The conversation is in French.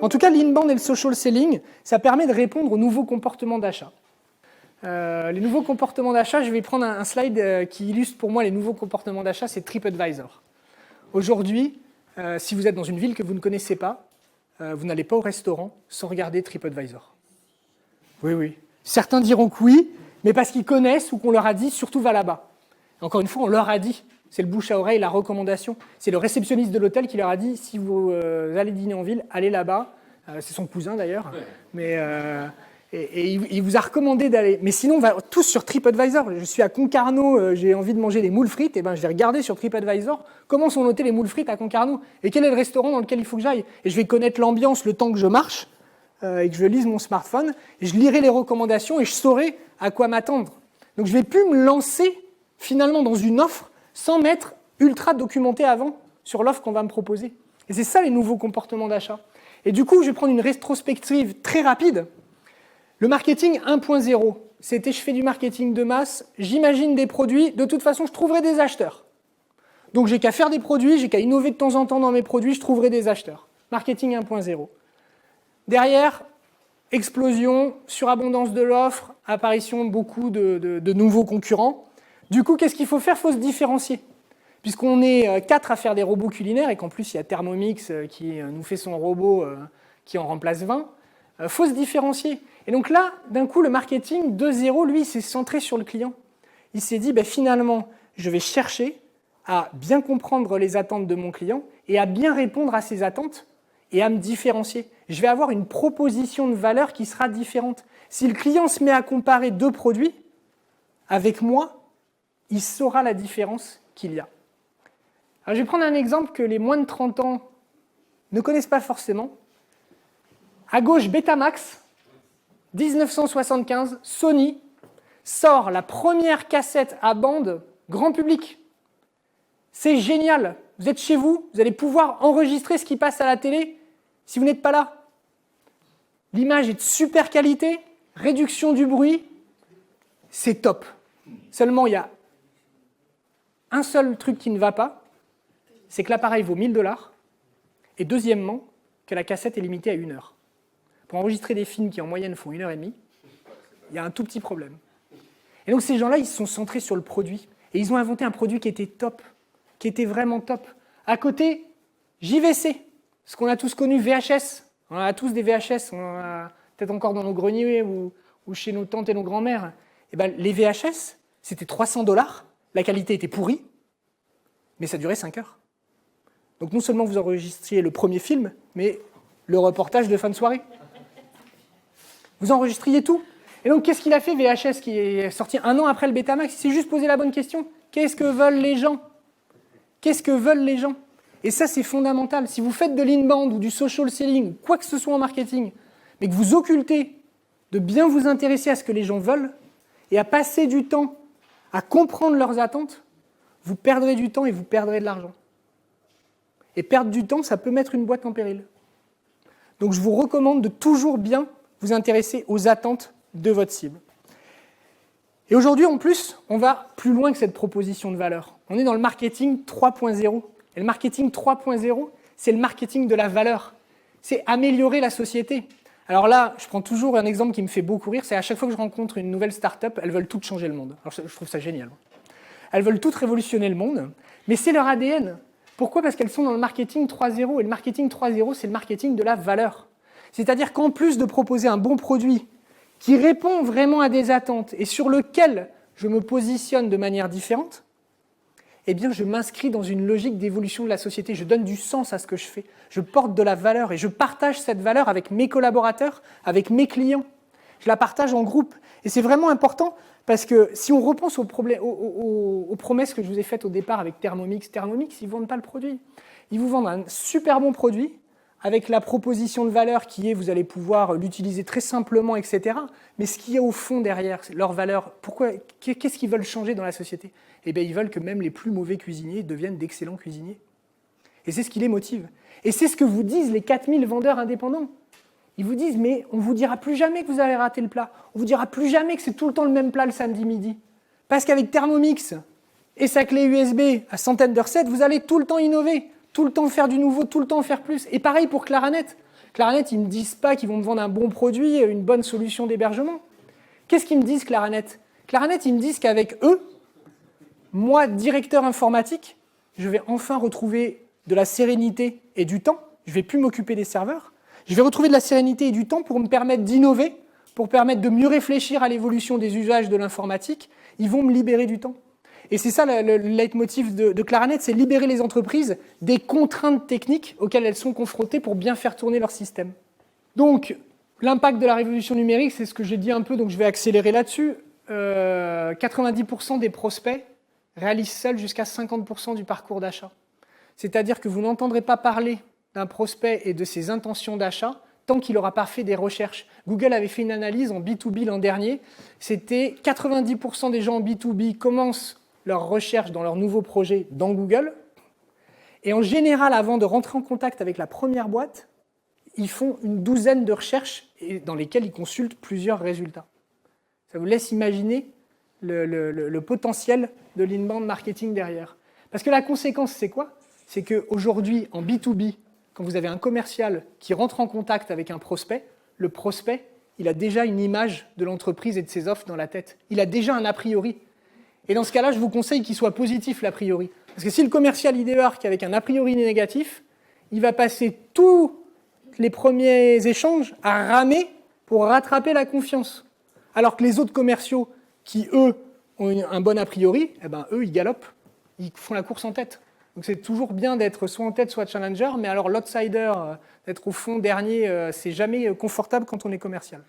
En tout cas, l'inbound et le social selling, ça permet de répondre aux nouveaux comportements d'achat. Les nouveaux comportements d'achat, je vais prendre un slide qui illustre pour moi les nouveaux comportements d'achat, c'est TripAdvisor. Aujourd'hui, si vous êtes dans une ville que vous ne connaissez pas, vous n'allez pas au restaurant sans regarder TripAdvisor. Oui, oui. Certains diront que oui, mais parce qu'ils connaissent ou qu'on leur a dit, surtout va là-bas. Encore une fois, on leur a dit. C'est le bouche à oreille, la recommandation. C'est le réceptionniste de l'hôtel qui leur a dit, si vous allez dîner en ville, allez là-bas. C'est son cousin d'ailleurs. Mais, et il vous a recommandé d'aller. Mais sinon, on va tous sur TripAdvisor. Je suis à Concarneau, j'ai envie de manger des moules frites. Et ben, je vais regarder sur TripAdvisor comment sont notés les moules frites à Concarneau. Et quel est le restaurant dans lequel il faut que j'aille. Et je vais connaître l'ambiance le temps que je marche et que je lise mon smartphone. Et je lirai les recommandations et je saurai à quoi m'attendre. Donc, je ne vais plus me lancer finalement dans une offre sans m'être ultra documenté avant sur l'offre qu'on va me proposer. Et c'est ça les nouveaux comportements d'achat. Et du coup, je vais prendre une rétrospective très rapide. Le marketing 1.0, c'était je fais du marketing de masse, j'imagine des produits, de toute façon, je trouverai des acheteurs. Donc, j'ai qu'à faire des produits, j'ai qu'à innover de temps en temps dans mes produits, je trouverai des acheteurs. Marketing 1.0. Derrière, explosion, surabondance de l'offre, apparition de beaucoup de nouveaux concurrents. Du coup, qu'est-ce qu'il faut faire ? Il faut se différencier. Puisqu'on est 4 à faire des robots culinaires et qu'en plus, il y a Thermomix qui nous fait son robot qui en remplace 20, il faut se différencier. Et donc là, d'un coup, le marketing 2.0, lui, s'est centré sur le client. Il s'est dit, finalement, je vais chercher à bien comprendre les attentes de mon client et à bien répondre à ses attentes et à me différencier. Je vais avoir une proposition de valeur qui sera différente. Si le client se met à comparer 2 produits, avec moi, il saura la différence qu'il y a. Alors, je vais prendre un exemple que les moins de 30 ans ne connaissent pas forcément. À gauche, Betamax, 1975, Sony sort la première cassette à bande grand public. C'est génial. Vous êtes chez vous, vous allez pouvoir enregistrer ce qui passe à la télé si vous n'êtes pas là. L'image est de super qualité, réduction du bruit, c'est top. Seulement, il y a un seul truc qui ne va pas, c'est que l'appareil vaut 1 000 $, et deuxièmement, que la cassette est limitée à 1 heure. Pour enregistrer des films qui en moyenne font 1h30, il y a un tout petit problème. Et donc ces gens-là, ils se sont centrés sur le produit, et ils ont inventé un produit qui était top, qui était vraiment top. À côté, JVC, ce qu'on a tous connu, VHS. On a tous des VHS, on en a peut-être encore dans nos greniers ou chez nos tantes et nos grands-mères. Et les VHS, c'était 300 $, la qualité était pourrie, mais ça durait 5 heures. Donc non seulement vous enregistriez le premier film, mais le reportage de fin de soirée. Vous enregistriez tout. Et donc qu'est-ce qu'il a fait VHS qui est sorti 1 an après le Betamax? Il s'est juste posé la bonne question. Qu'est-ce que veulent les gens? Qu'est-ce que veulent les gens? Et ça, c'est fondamental. Si vous faites de l'inbound ou du social selling, ou quoi que ce soit en marketing, mais que vous occultez de bien vous intéresser à ce que les gens veulent et à passer du temps à comprendre leurs attentes, vous perdrez du temps et vous perdrez de l'argent. Et perdre du temps, ça peut mettre une boîte en péril. Donc je vous recommande de toujours bien vous intéresser aux attentes de votre cible. Et aujourd'hui, en plus, on va plus loin que cette proposition de valeur. On est dans le marketing 3.0. Et le marketing 3.0, c'est le marketing de la valeur. C'est améliorer la société. Alors là, je prends toujours un exemple qui me fait beaucoup rire, c'est à chaque fois que je rencontre une nouvelle start-up, elles veulent toutes changer le monde. Alors je trouve ça génial. Elles veulent toutes révolutionner le monde, mais c'est leur ADN. Pourquoi ? Parce qu'elles sont dans le marketing 3.0, et le marketing 3.0, c'est le marketing de la valeur. C'est-à-dire qu'en plus de proposer un bon produit qui répond vraiment à des attentes et sur lequel je me positionne de manière différente, eh bien, je m'inscris dans une logique d'évolution de la société. Je donne du sens à ce que je fais. Je porte de la valeur et je partage cette valeur avec mes collaborateurs, avec mes clients. Je la partage en groupe. Et c'est vraiment important parce que si on repense aux promesses que je vous ai faites au départ avec Thermomix, ils ne vendent pas le produit. Ils vous vendent un super bon produit avec la proposition de valeur qui est, vous allez pouvoir l'utiliser très simplement, etc. Mais ce qu'il y a au fond derrière, leur valeur, qu'est-ce qu'ils veulent changer dans la société ? Eh bien, ils veulent que même les plus mauvais cuisiniers deviennent d'excellents cuisiniers. Et c'est ce qui les motive. Et c'est ce que vous disent les 4000 vendeurs indépendants. Ils vous disent, mais on ne vous dira plus jamais que vous avez raté le plat. On ne vous dira plus jamais que c'est tout le temps le même plat le samedi midi. Parce qu'avec Thermomix et sa clé USB à centaines de recettes, vous allez tout le temps innover, tout le temps faire du nouveau, tout le temps faire plus. Et pareil pour Claranet. Claranet, ils ne me disent pas qu'ils vont me vendre un bon produit, une bonne solution d'hébergement. Qu'est-ce qu'ils me disent, Claranet? Claranet, ils me disent qu'avec eux, moi, directeur informatique, je vais enfin retrouver de la sérénité et du temps. Je ne vais plus m'occuper des serveurs. Je vais retrouver de la sérénité et du temps pour me permettre d'innover, pour permettre de mieux réfléchir à l'évolution des usages de l'informatique. Ils vont me libérer du temps. Et c'est ça le leitmotiv de Claranet, c'est libérer les entreprises des contraintes techniques auxquelles elles sont confrontées pour bien faire tourner leur système. Donc, l'impact de la révolution numérique, c'est ce que j'ai dit un peu, donc je vais accélérer là-dessus. 90% des prospects réalisent seuls jusqu'à 50% du parcours d'achat. C'est-à-dire que vous n'entendrez pas parler d'un prospect et de ses intentions d'achat tant qu'il n'aura pas fait des recherches. Google avait fait une analyse en B2B l'an dernier. C'était 90% des gens en B2B commencent leurs recherches dans leur nouveau projet dans Google. Et en général, avant de rentrer en contact avec la première boîte, ils font une douzaine de recherches dans lesquelles ils consultent plusieurs résultats. Ça vous laisse imaginer le potentiel de l'inbound marketing derrière. Parce que la conséquence, c'est quoi? C'est qu'aujourd'hui, en B2B, quand vous avez un commercial qui rentre en contact avec un prospect, le prospect, il a déjà une image de l'entreprise et de ses offres dans la tête. Il a déjà un a priori. Et dans ce cas-là, je vous conseille qu'il soit positif, l'a priori. Parce que si le commercial il débarque avec un a priori négatif, il va passer tous les premiers échanges à ramer pour rattraper la confiance. Alors que les autres commerciaux qui, eux, ont un bon a priori, eh ben, eux, ils galopent, ils font la course en tête. Donc c'est toujours bien d'être soit en tête, soit challenger, mais alors l'outsider, d'être au fond dernier, c'est jamais confortable quand on est commercial.